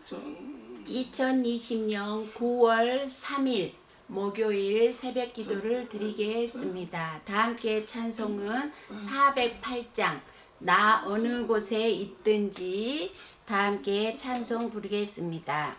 2020년 9월 3일 목요일 새벽 기도를 드리겠습니다. 다 함께 찬송은 408장 나 어느 곳에 있든지 다 함께 찬송 부르겠습니다.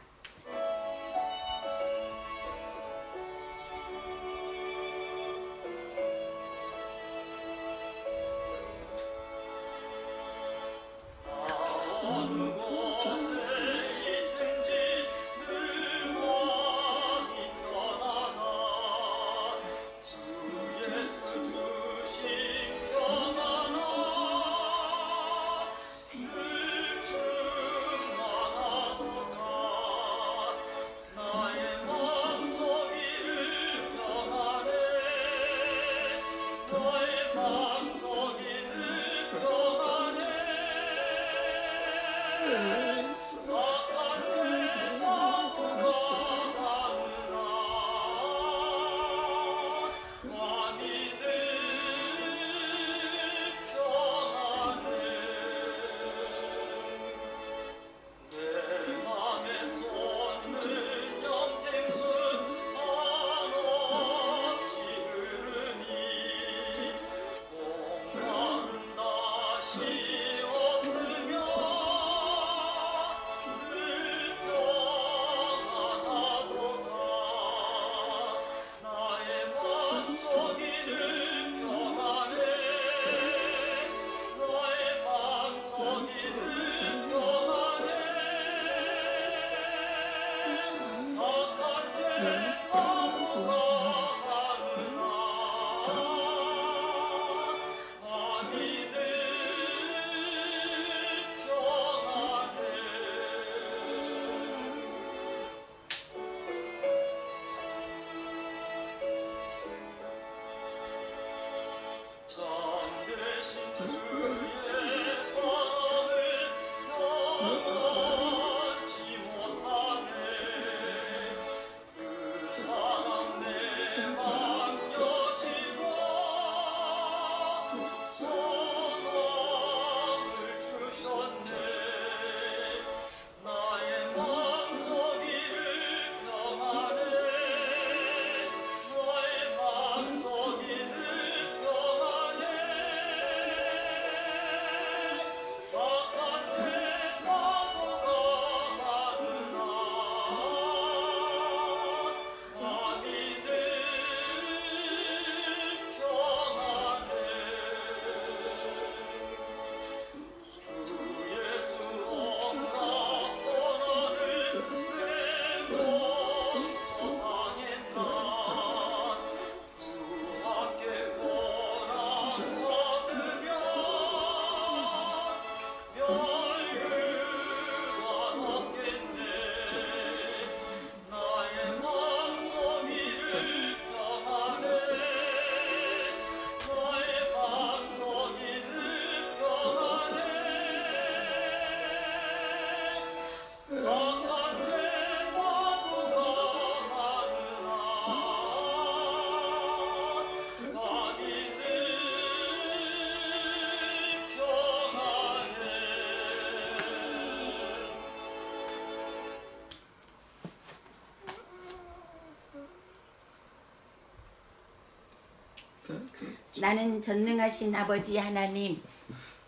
나는 전능하신 아버지 하나님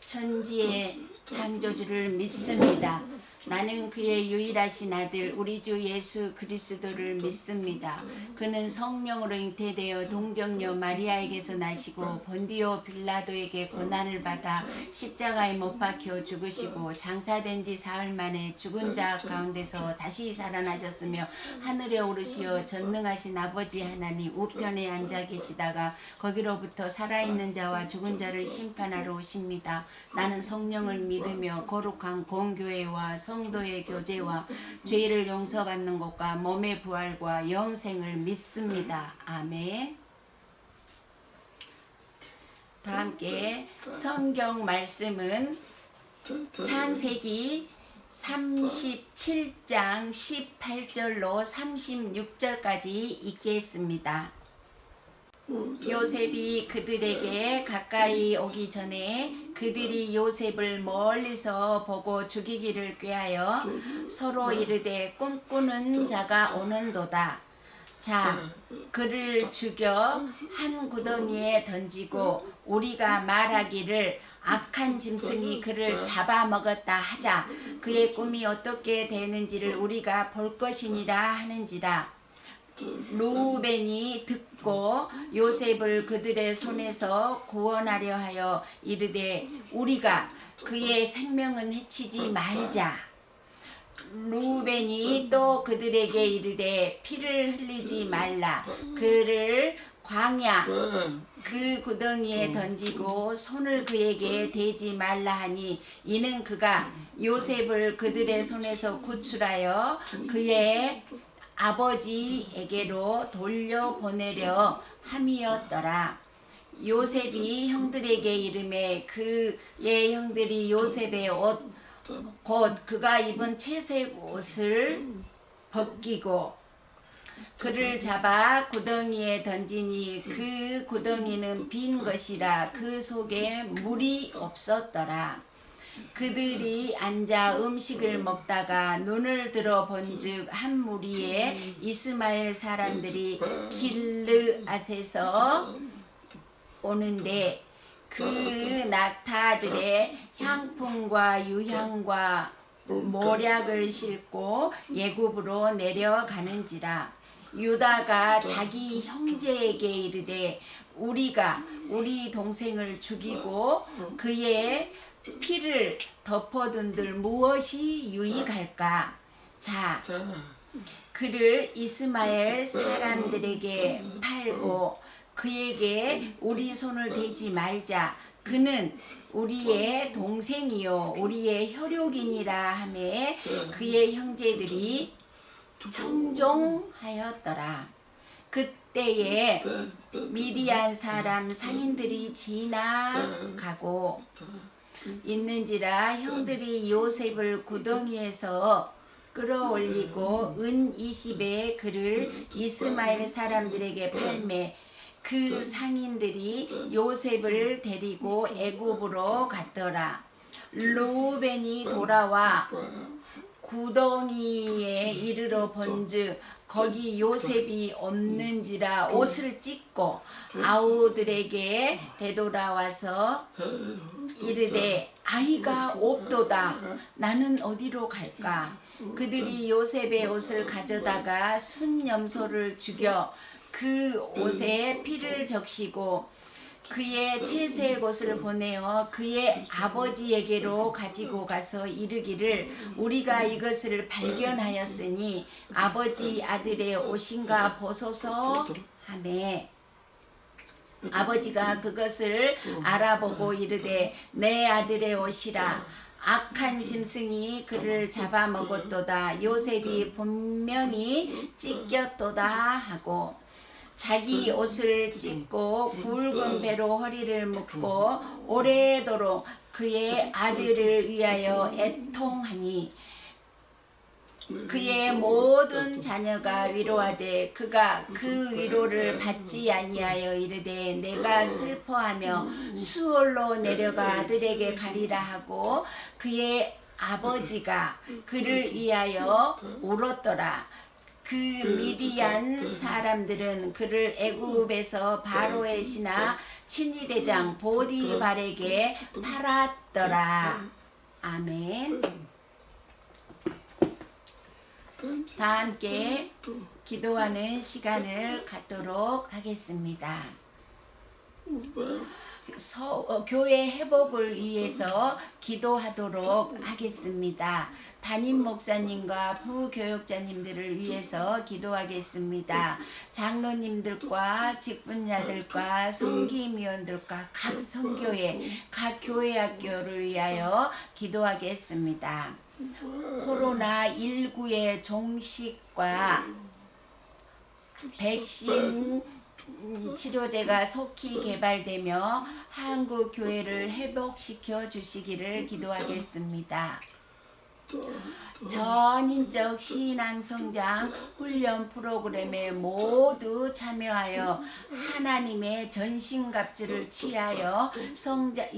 천지의 창조주를 믿습니다. 나는 그의 유일하신 아들 우리 주 예수 그리스도를 믿습니다. 그는 성령으로 잉태되어 동정녀 마리아에게서 나시고 본디오 빌라도에게 고난을 받아 십자가에 못 박혀 죽으시고 장사된 지 사흘 만에 죽은 자 가운데서 다시 살아나셨으며 하늘에 오르시어 전능하신 아버지 하나님 우편에 앉아 계시다가 거기로부터 살아있는 자와 죽은 자를 심판하러 오십니다. 나는 성령을 믿으며 거룩한 공교회와 성도의 교제와 죄를 용서받는 것과 몸의 부활과 영생을 믿습니다. 아멘. 다 함께 성경 말씀은 창세기 37장 18절로 36절까지 읽겠습니다. 요셉이 그들에게 가까이 오기 전에 그들이 요셉을 멀리서 보고 죽이기를 꾀하여 서로 이르되 꿈꾸는 자가 오는도다. 자, 그를 죽여 한 구덩이에 던지고 우리가 말하기를 악한 짐승이 그를 잡아먹었다 하자. 그의 꿈이 어떻게 되는지를 우리가 볼 것이니라 하는지라. 루벤이 듣고 요셉을 그들의 손에서 구원하려 하여 이르되 우리가 그의 생명은 해치지 말자. 루벤이 또 그들에게 이르되 피를 흘리지 말라. 그를 광야 그 구덩이에 던지고 손을 그에게 대지 말라 하니 이는 그가 요셉을 그들의 손에서 구출하여 그의 아버지에게로 돌려보내려 함이었더라. 요셉이 형들에게 이르매 그의 형들이 요셉의 옷 곧 그가 입은 채색 옷을 벗기고 그를 잡아 구덩이에 던지니 그 구덩이는 빈 것이라 그 속에 물이 없었더라. 그들이 앉아 음식을 먹다가 눈을 들어 본즉 한 무리의 이스마엘 사람들이 길르앗에서 오는데 그 낙타들의 향품과 유향과 모략을 싣고 애굽으로 내려가는지라. 유다가 자기 형제에게 이르되 우리가 우리 동생을 죽이고 그의 피를 덮어둔들 무엇이 유익할까? 자, 그를 이스마엘 사람들에게 팔고 그에게 우리 손을 대지 말자. 그는 우리의 동생이요 우리의 혈육이니라 하매 그의 형제들이 청종하였더라. 그때에 미디안 사람 상인들이 지나가고 있는지라 형들이 요셉을 구덩이에서 끌어올리고 은 20에 그를 이스마엘 사람들에게 팔매 그 상인들이 요셉을 데리고 애굽으로 갔더라. 루벤이 돌아와 구덩이에 이르러 본즉 거기 요셉이 없는지라 옷을 찢고 아우들에게 되돌아와서 이르되 아이가 없도다. 나는 어디로 갈까? 그들이 요셉의 옷을 가져다가 순염소를 죽여 그 옷에 피를 적시고 그의 채색 옷을 보내어 그의 아버지에게로 가지고 가서 이르기를 우리가 이것을 발견하였으니 아버지 아들의 옷인가 보소서 하매 아버지가 그것을 알아보고 이르되 내 아들의 옷이라. 악한 짐승이 그를 잡아먹었도다. 요셉이 분명히 찢겼도다 하고 자기 옷을 찢고 굵은 배로 허리를 묶고 오래도록 그의 아들을 위하여 애통하니 그의 모든 자녀가 위로하되 그가 그 위로를 받지 아니하여 이르되 내가 슬퍼하며 수월로 내려가 아들에게 가리라 하고 그의 아버지가 그를 위하여 울었더라. 그 미디안 사람들은 그를 애굽에서 바로의 신하 친위대장 보디발에게 팔았더라. 아멘. 다 함께 기도하는 시간을 갖도록 하겠습니다. 교회 회복을 위해서 기도하도록 하겠습니다. 담임 목사님과 부교육자님들을 위해서 기도하겠습니다. 장로님들과 직분자들과 성김위원들과 각 선교회, 각 교회 학교를 위하여 기도하겠습니다. 코로나19의 종식과 백신 치료제가 속히 전인적 신앙성장 훈련 프로그램에 모두 참여하여 하나님의 전신갑주를 취하여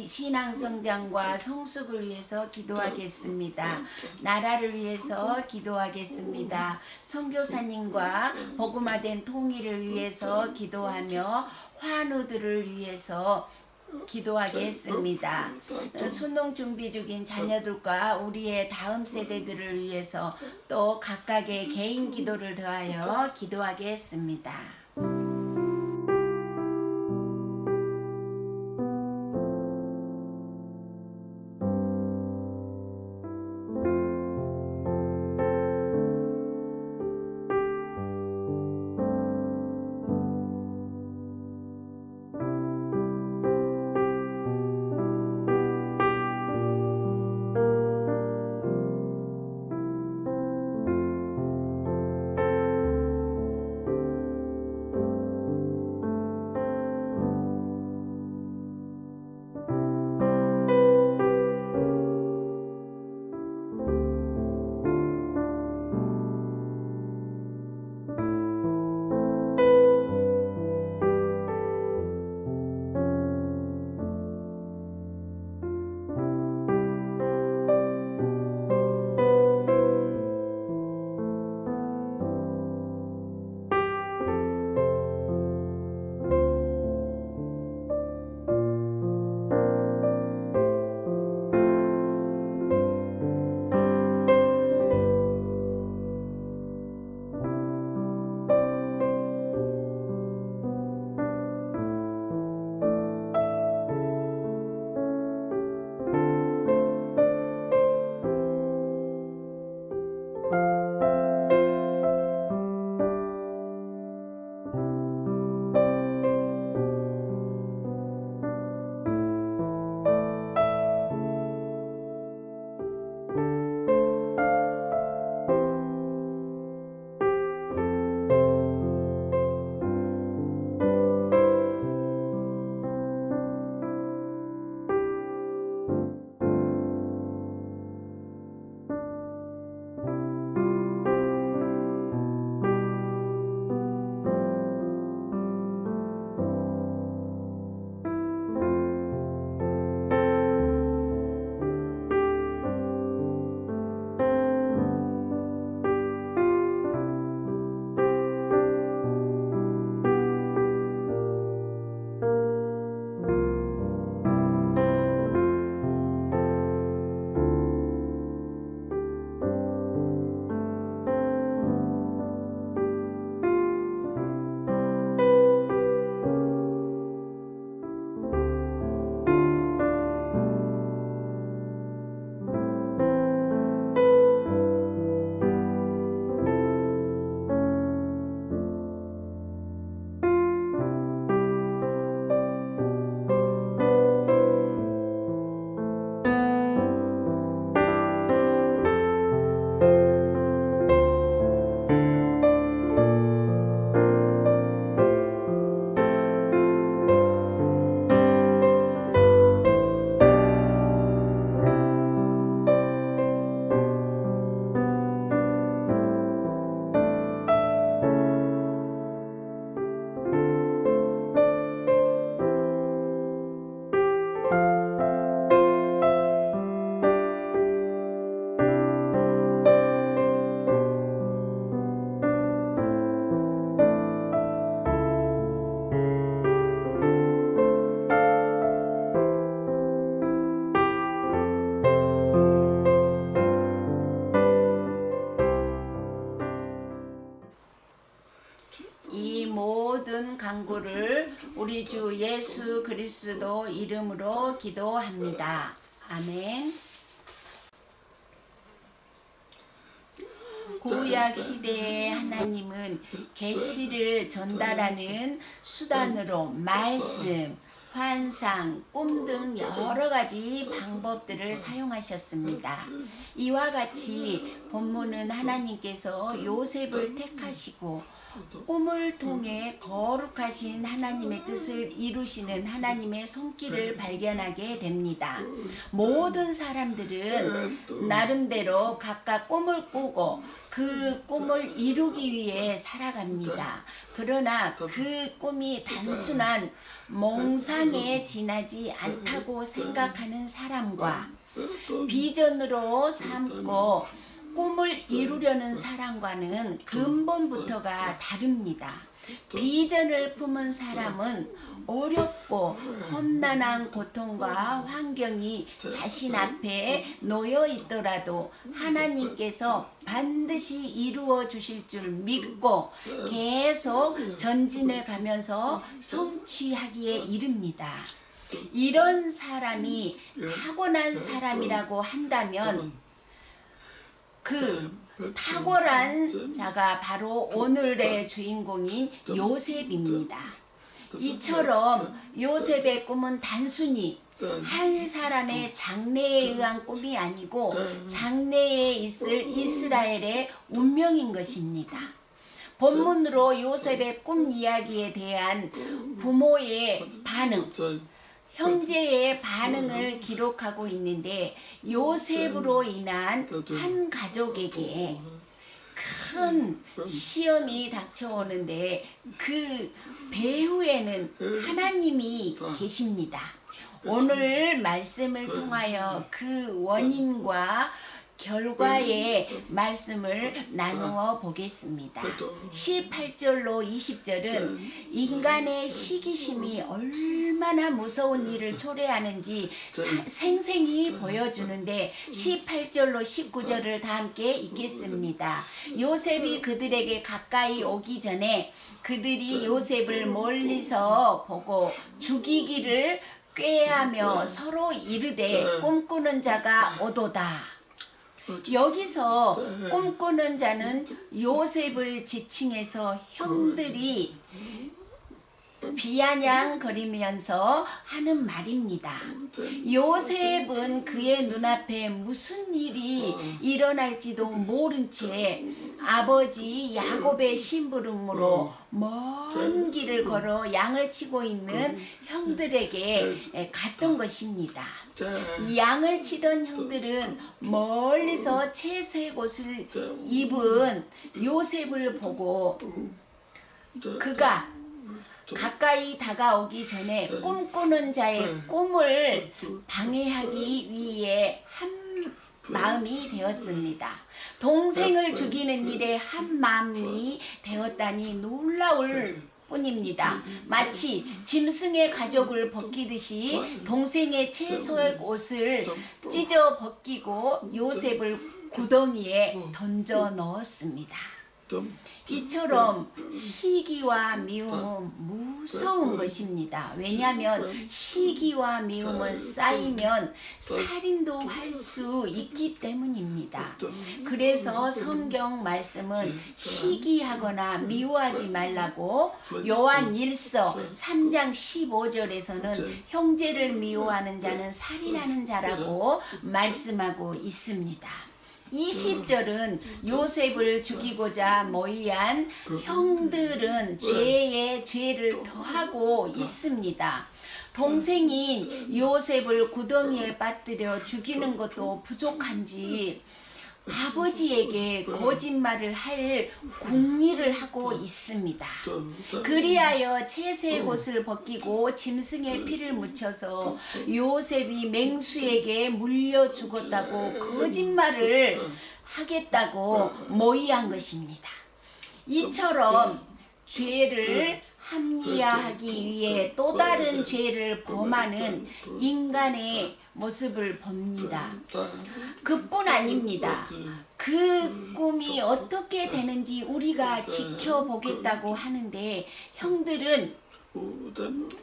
신앙성장과 성숙을 위해서 기도하겠습니다. 나라를 위해서 기도하겠습니다. 선교사님과 복음화된 통일을 위해서 기도하며 환우들을 위해서 기도하겠습니다. 수능 준비 중인 자녀들과 우리의 다음 세대들을 위해서 또 각각의 개인 기도를 더하여 기도하겠습니다. 간구를 우리 주 예수 그리스도 이름으로 기도합니다. 아멘. 구약 시대의 하나님은 계시를 전달하는 수단으로 말씀, 환상, 꿈 등 여러 가지 방법들을 사용하셨습니다. 이와 같이 본문은 하나님께서 요셉을 택하시고 꿈을 통해 거룩하신 하나님의 뜻을 이루시는 하나님의 손길을 발견하게 됩니다. 모든 사람들은 나름대로 각각 꿈을 꾸고 그 꿈을 이루기 위해 살아갑니다. 그러나 그 꿈이 단순한 몽상에 지나지 않다고 생각하는 사람과 비전으로 삼고 꿈을 이루려는 사람과는 근본부터가 다릅니다. 비전을 품은 사람은 어렵고 험난한 고통과 환경이 자신 앞에 놓여 있더라도 하나님께서 반드시 이루어 주실 줄 믿고 계속 전진해 가면서 성취하기에 이릅니다. 이런 사람이 타고난 사람이라고 한다면 그 탁월한 자가 바로 오늘의 주인공인 요셉입니다. 이처럼 요셉의 꿈은 단순히 한 사람의 장래에 의한 꿈이 아니고 장래에 있을 이스라엘의 운명인 것입니다. 본문으로 요셉의 꿈 이야기에 대한 부모의 반응, 형제의 반응을 기록하고 있는데 요셉으로 인한 한 가족에게 큰 시험이 닥쳐오는데 그 배후에는 하나님이 계십니다. 오늘 말씀을 통하여 그 원인과 결과의 말씀을 나누어 보겠습니다. 18절로 20절은 인간의 시기심이 얼마나 무서운 일을 초래하는지 생생히 보여주는데 18절로 19절을 다 함께 읽겠습니다. 요셉이 그들에게 가까이 오기 전에 그들이 요셉을 멀리서 보고 죽이기를 꾀하며 서로 이르되 꿈꾸는 자가 오도다. 여기서 꿈꾸는 자는 요셉을 지칭해서 형들이 비아냥거리면서 하는 말입니다. 요셉은 그의 눈앞에 무슨 일이 일어날지도 모른 채 아버지 야곱의 심부름으로 먼 길을 걸어 양을 치고 있는 형들에게 갔던 것입니다. 양을 치던 형들은 멀리서 채색 옷을 입은 요셉을 보고 그가 가까이 다가오기 전에 꿈꾸는 자의 꿈을 방해하기 위해 한 마음이 되었습니다. 동생을 죽이는 일에 한 마음이 되었다니 놀라울 뿐입니다. 마치 짐승의 가죽을 벗기듯이 동생의 채소의 옷을 찢어 벗기고 요셉을 구덩이에 던져 넣었습니다. 이처럼 시기와 미움은 무서운 것입니다. 왜냐하면 시기와 미움은 쌓이면 살인도 할 수 있기 때문입니다. 그래서 성경 말씀은 시기하거나 미워하지 말라고 요한 1서 3장 15절에서는 형제를 미워하는 자는 살인하는 자라고 말씀하고 있습니다. 20절은 요셉을 죽이고자 모의한 형들은 죄에 죄를 더하고 있습니다. 동생인 요셉을 구덩이에 빠뜨려 죽이는 것도 부족한지 아버지에게 거짓말을 할 궁리를 하고 있습니다. 그리하여 채색 옷을 벗기고 짐승의 피를 묻혀서 요셉이 맹수에게 물려 죽었다고 거짓말을 하겠다고 모의한 것입니다. 이처럼 죄를 합리화하기 위해 또 다른 죄를 범하는 인간의 모습을 봅니다. 그뿐 아닙니다. 그 꿈이 어떻게 되는지 우리가 지켜보겠다고 하는데 형들은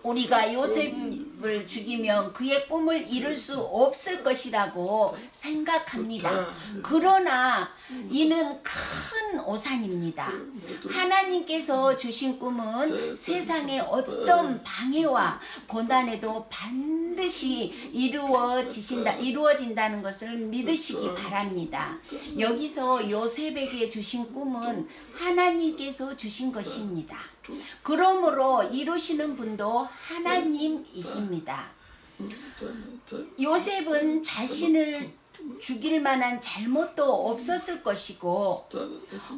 우리가 요셉을 죽이면 그의 꿈을 이룰 수 없을 것이라고 생각합니다. 그러나 이는 큰 오산입니다. 하나님께서 주신 꿈은 세상의 어떤 방해와 고난에도 반드시 이루어진다는 것을 믿으시기 바랍니다. 여기서 요셉에게 주신 꿈은 하나님께서 주신 것입니다. 그러므로 이루시는 분도 하나님이십니다. 요셉은 자신을 죽일 만한 잘못도 없었을 것이고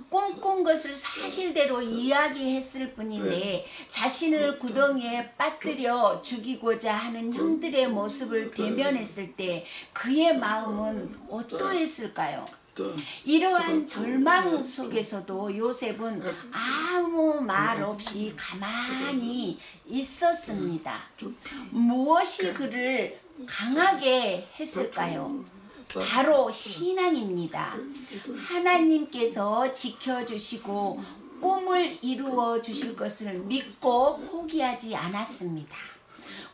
꿈꾼 것을 사실대로 이야기했을 뿐인데 자신을 구덩이에 빠뜨려 죽이고자 하는 형들의 모습을 대면했을 때 그의 마음은 어떠했을까요? 이러한 절망 속에서도 요셉은 아무 말 없이 가만히 있었습니다. 무엇이 그를 강하게 했을까요? 바로 신앙입니다. 하나님께서 지켜주시고 꿈을 이루어 주실 것을 믿고 포기하지 않았습니다.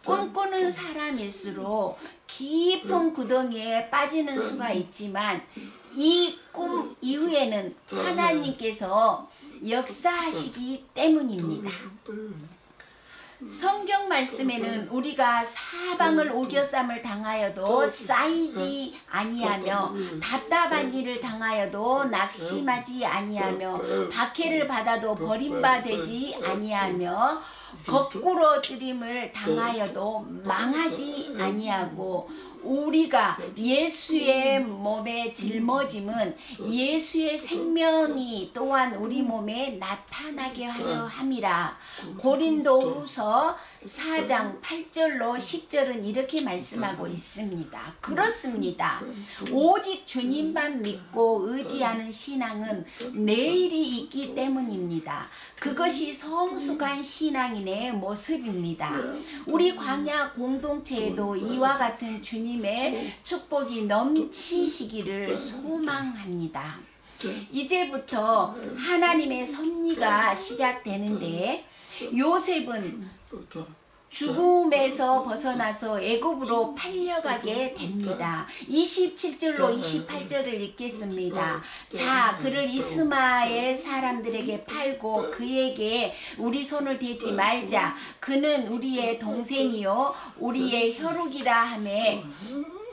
꿈꾸는 사람일수록 깊은 구덩이에 빠지는 수가 있지만 이 꿈 이후에는 하나님께서 역사하시기 때문입니다. 성경 말씀에는 우리가 사방을 오겨쌈을 당하여도 쌓이지 아니하며 답답한 일을 당하여도 낙심하지 아니하며 박해를 받아도 버림받지 아니하며 거꾸로 뜨림을 당하여도 망하지 아니하고 우리가 예수의 몸에 짊어짐은 예수의 생명이 또한 우리 몸에 나타나게 하려 함이라. 고린도후서 4장 8절로 10절은 이렇게 말씀하고 있습니다. 그렇습니다. 오직 주님만 믿고 의지하는 신앙은 내일이 있기 때문입니다. 그것이 성숙한 신앙인의 모습입니다. 우리 광야 공동체에도 이와 같은 주님의 축복이 넘치시기를 소망합니다. 이제부터 하나님의 섭리가 시작되는데 요셉은 죽음에서 벗어나서 애굽으로 팔려가게 됩니다. 27절로 28절을 읽겠습니다. 자, 그를 이스마엘 사람들에게 팔고 그에게 우리 손을 대지 말자. 그는 우리의 동생이요 우리의 혈육이라 하매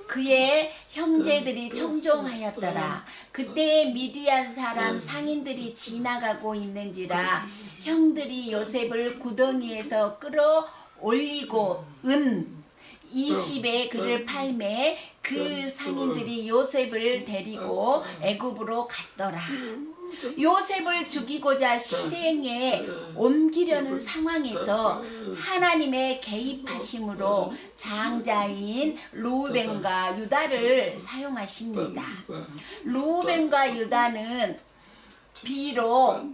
그의 형제들이 청종하였더라. 그때 미디안 사람 상인들이 지나가고 있는지라 형들이 요셉을 구덩이에서 끌어올리고 은 20에 그를 팔매 그 상인들이 요셉을 데리고 애굽으로 갔더라. 요셉을 죽이고자 실행에 옮기려는 상황에서 하나님의 개입하심으로 장자인 르우벤과 유다를 사용하십니다. 르우벤과 유다는 비록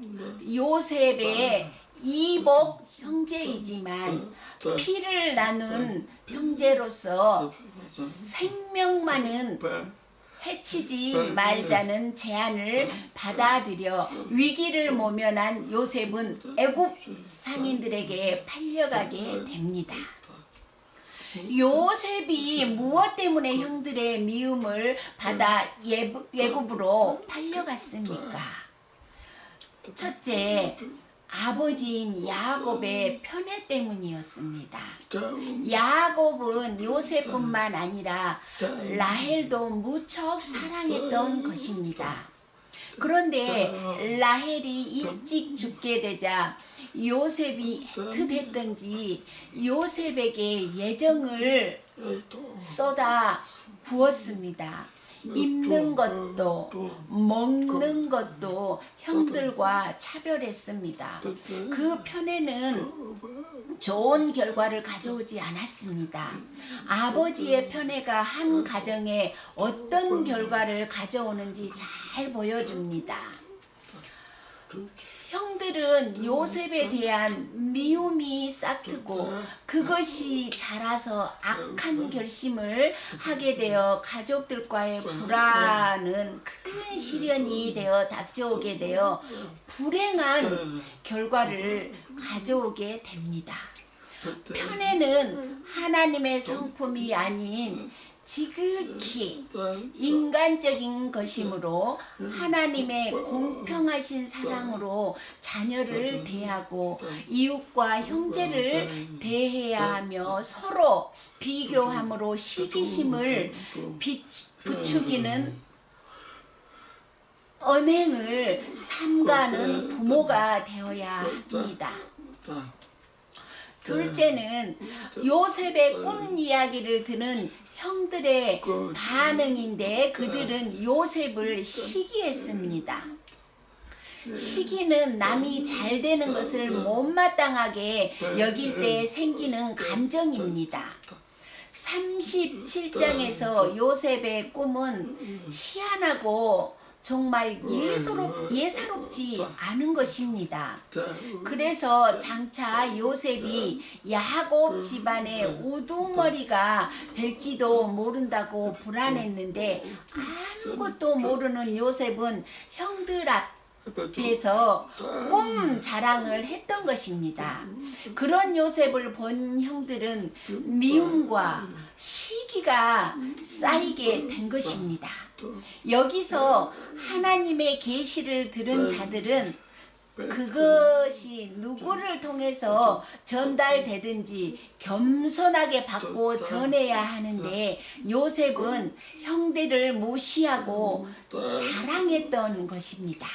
요셉의 이복 형제이지만 피를 나눈 형제로서 생명만은 해치지 말자는 제안을 받아들여 위기를 모면한 요셉은 애굽 상인들에게 팔려가게 됩니다. 요셉이 무엇 때문에 형들의 미움을 받아 애굽으로 팔려갔습니까? 첫째, 아버지인 야곱의 편애 때문이었습니다. 야곱은 요셉뿐만 아니라 라헬도 무척 사랑했던 것입니다. 그런데 라헬이 일찍 죽게 되자 요셉이 애틋했던지 요셉에게 애정을 쏟아 부었습니다. 입는 것도 먹는 것도 형들과 차별했습니다. 그 편에는 좋은 결과를 가져오지 않았습니다. 아버지의 편애가 한 가정에 어떤 결과를 가져오는지 잘 보여줍니다. 형들은 요셉에 대한 미움이 싹트고 그것이 자라서 악한 결심을 하게 되어 가족들과의 불화는 큰 시련이 되어 닥쳐오게 되어 불행한 결과를 가져오게 됩니다. 편애는 하나님의 성품이 아닌 지극히 인간적인 것이므로 하나님의 공평하신 사랑으로 자녀를 대하고 이웃과 형제를 대해야 하며 서로 비교함으로 시기심을 부추기는 언행을 삼가는 부모가 되어야 합니다. 둘째는 요셉의 꿈 이야기를 들은 형들의 반응인데 그들은 요셉을 시기했습니다. 시기는 남이 잘 되는 것을 못마땅하게 여길 때 생기는 감정입니다. 37장에서 요셉의 꿈은 희한하고 정말 예사롭지 않은 것입니다. 그래서 장차 요셉이 야곱 집안의 우두머리가 될지도 모른다고 불안했는데 아무것도 모르는 요셉은 형들 앞에서 꿈 자랑을 했던 것입니다. 그런 요셉을 본 형들은 미움과 시기가 쌓이게 된 것입니다. 여기서 하나님의 계시를 들은 자들은 그것이 누구를 통해서 전달되든지 겸손하게 받고 전해야 하는데 요셉은 형들을 무시하고 자랑했던 것입니다.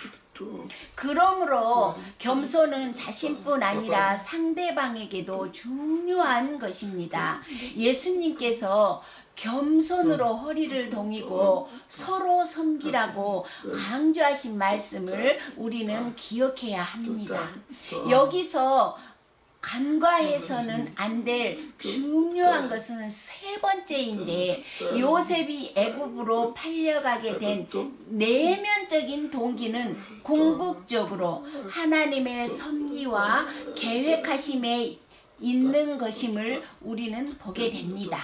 그러므로 겸손은 자신뿐 아니라 상대방에게도 중요한 것입니다. 예수님께서 겸손으로 허리를 동이고 서로 섬기라고 강조하신 말씀을 우리는 기억해야 합니다. 여기서 간과해서는 안 될 중요한 것은 세 번째인데 요셉이 애굽으로 팔려가게 된 내면적인 동기는 궁극적으로 하나님의 섭리와 계획하심에 있는 것임을 우리는 보게 됩니다.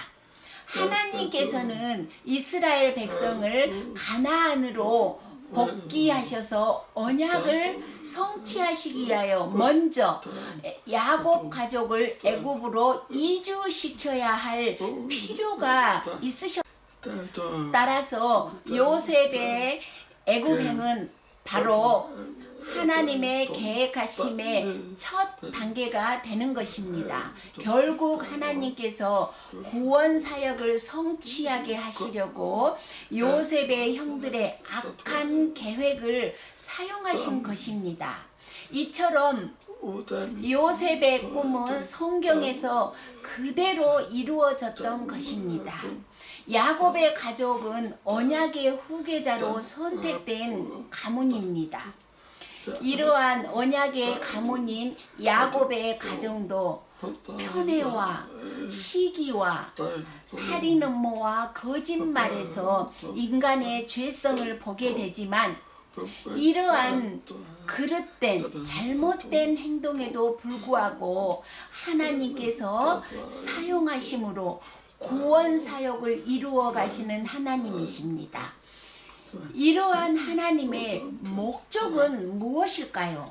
하나님께서는 이스라엘 백성을 가나안으로 복귀하셔서 언약을 성취하시기 위하여 먼저 야곱 가족을 애굽으로 이주시켜야 할 필요가 있으셨습니다. 따라서 요셉의 애굽행은 바로 하나님의 계획하심의 첫 단계가 되는 것입니다. 결국 하나님께서 구원 사역을 성취하게 하시려고 요셉의 형들의 악한 계획을 사용하신 것입니다. 이처럼 요셉의 꿈은 성경에서 그대로 이루어졌던 것입니다. 야곱의 가족은 언약의 후계자로 선택된 가문입니다. 이러한 언약의 가문인 야곱의 가정도 편애와 시기와 살인 음모와 거짓말에서 인간의 죄성을 보게 되지만 이러한 그릇된 잘못된 행동에도 불구하고 하나님께서 사용하심으로 구원 사역을 이루어 가시는 하나님이십니다. 이러한 하나님의 목적은 무엇일까요?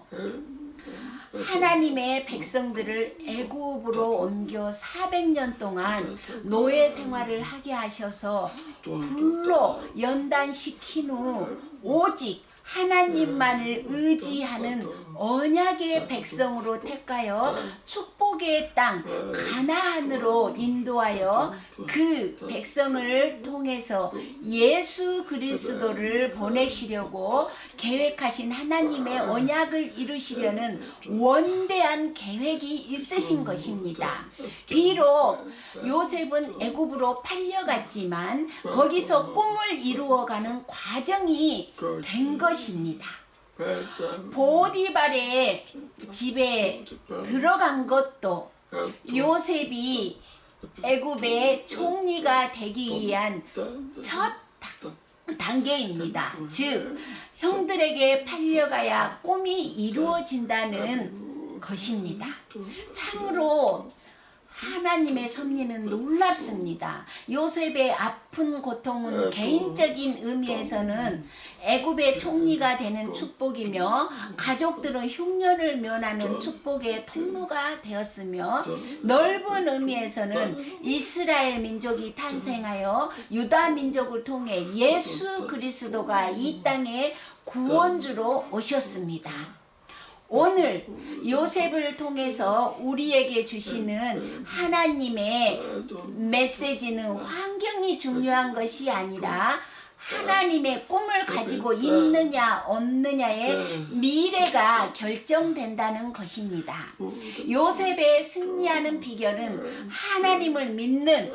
하나님의 백성들을 애굽으로 옮겨 400년 동안 노예 생활을 하게 하셔서 불로 연단시킨 후 오직 하나님만을 의지하는 언약의 백성으로 택하여 축복의 땅 가나안으로 인도하여 그 백성을 통해서 예수 그리스도를 보내시려고 계획하신 하나님의 언약을 이루시려는 원대한 계획이 있으신 것입니다. 비록 요셉은 애굽으로 팔려갔지만 거기서 꿈을 이루어가는 과정이 된 것입니다. 보디발의 집에 들어간 것도 요셉이 애굽의 총리가 되기 위한 첫 단계입니다. 즉 형들에게 팔려가야 꿈이 이루어진다는 것입니다. 참으로 하나님의 섭리는 놀랍습니다. 요셉의 아픈 고통은 개인적인 의미에서는 애굽의 총리가 되는 축복이며 가족들은 흉년을 면하는 축복의 통로가 되었으며 넓은 의미에서는 이스라엘 민족이 탄생하여 유다 민족을 통해 예수 그리스도가 이 땅에 구원주로 오셨습니다. 오늘 요셉을 통해서 우리에게 주시는 하나님의 메시지는 환경이 중요한 것이 아니라 하나님의 꿈을 가지고 있느냐 없느냐의 미래가 결정된다는 것입니다. 요셉의 승리하는 비결은 하나님을 믿는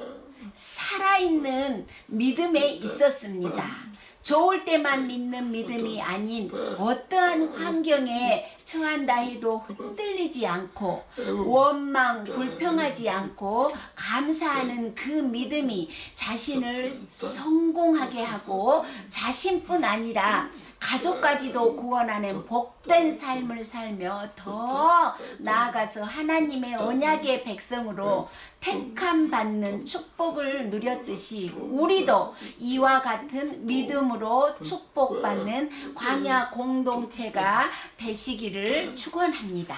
살아있는 믿음에 있었습니다. 좋을 때만 믿는 믿음이 아닌 어떠한 환경에 처한다 해도 흔들리지 않고 원망, 불평하지 않고 감사하는 그 믿음이 자신을 성공하게 하고 자신뿐 아니라 가족까지도 구원하는 복된 삶을 살며 더 나아가서 하나님의 언약의 백성으로 택함 받는 축복을 누렸듯이 우리도 이와 같은 믿음으로 축복받는 광야 공동체가 되시기를 축원합니다.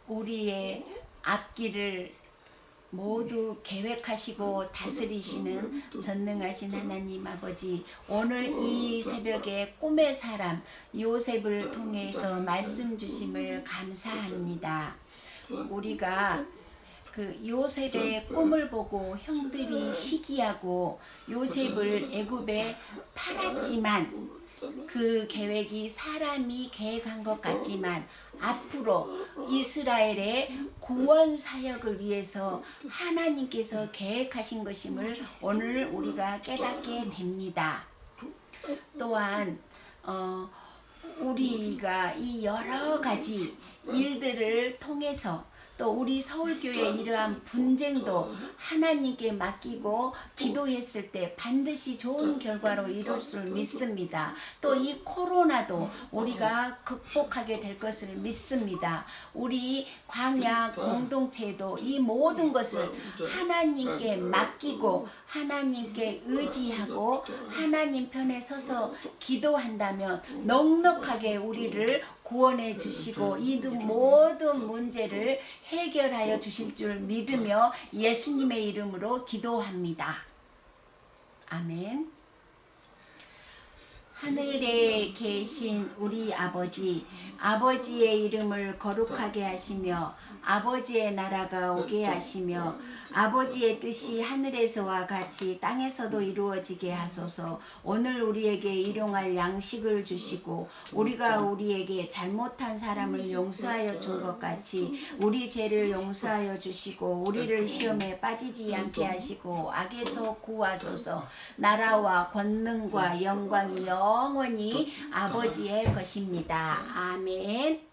우리의 앞길을 모두 계획하시고 다스리시는 전능하신 하나님 아버지, 오늘 이 새벽에 꿈의 사람 요셉을 통해서 말씀 주심을 감사합니다. 우리가 그 요셉의 꿈을 보고 형들이 시기하고 요셉을 애굽에 팔았지만 그 계획이 사람이 계획한 것 같지만 앞으로 이스라엘의 구원 사역을 위해서 하나님께서 계획하신 것임을 오늘 우리가 깨닫게 됩니다. 또한 우리가 이 여러 가지 일들을 통해서 또 우리 서울교회 이러한 분쟁도 하나님께 맡기고 기도했을 때 반드시 좋은 결과로 이룰 줄 믿습니다. 또 이 코로나도 우리가 극복하게 될 것을 믿습니다. 우리 광야 공동체도 이 모든 것을 하나님께 맡기고 하나님께 의지하고 하나님 편에 서서 기도한다면 넉넉하게 우리를 구원해 주시고 이 모든 문제를 해결하여 주실 줄 믿으며 예수님의 이름으로 기도합니다. 아멘. 하늘에 계신 우리 아버지, 아버지의 이름을 거룩하게 하시며 아버지의 나라가 오게 하시며 아버지의 뜻이 하늘에서와 같이 땅에서도 이루어지게 하소서. 오늘 우리에게 일용할 양식을 주시고 우리가 우리에게 잘못한 사람을 용서하여 준 것 같이 우리 죄를 용서하여 주시고 우리를 시험에 빠지지 않게 하시고 악에서 구하소서. 나라와 권능과 영광이 영원히 아버지의 것입니다. 아멘.